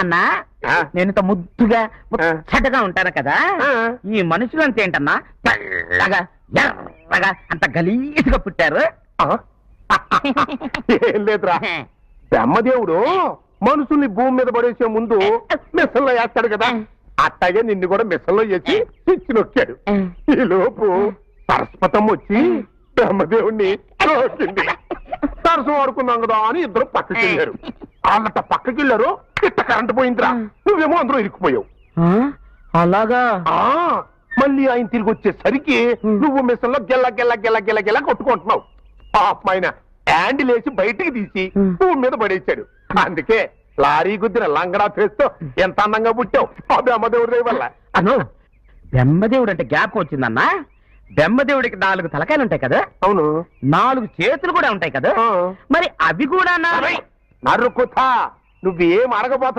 అన్నా నేను ఇంత ముద్దుగా ముచ్చటగా ఉంటాను కదా, ఈ మనుషులు అంతేంటన్నా తెల్లగా ఎర్రగా అంత గలీజ్గా పుట్టారు. ఏం లేదురా, బ్రహ్మదేవుడు మనుషుల్ని భూమి మీద పడేసే ముందు మిషన్లో వేస్తాడు కదా, అట్టాగే నిన్ను కూడా మిషన్లో వేసి స్విచ్ నొక్కాడు. ఈ లోపు సరస్వతం వచ్చి బ్రహ్మదేవుణ్ణి నొక్కింది. సరసం ఆడుకున్నాం కదా అని ఇద్దరు పక్కకి వెళ్ళారు. వాళ్ళంట పక్కకి వెళ్ళారు, ఇట్ట కరెంట్ పోయిందిరా, నువ్వేమో అందరూ ఇరుక్కుపోయావు. అలాగా మళ్ళీ ఆయన తిరిగి వచ్చేసరికి నువ్వు మిషన్లో గెల్ల గెల్ల గెల్ల గెల్ల గెల్ల కొట్టుకుంటున్నావు. పాపమైన హ్యాండిల్ వేసి బయటికి తీసి భూమి మీద పడేశాడు. అందుకే లారీ గుద్దిన లంగడా ఫేస్తో ఎంత అందంగా పుట్టావు ఆ బ్రహ్మదేవుడి వల్ల. అను బ్రహ్మదేవుడు అంటే జ్ఞాపకం వచ్చిందన్నా, బ్రహ్మదేవుడికి 4 తలకాయలు ఉంటాయి కదా, అవును 4 చేతులు కూడా ఉంటాయి కదా, మరి అవి కూడా నరుకుతా నువ్వేం అడగబోతున్నావు?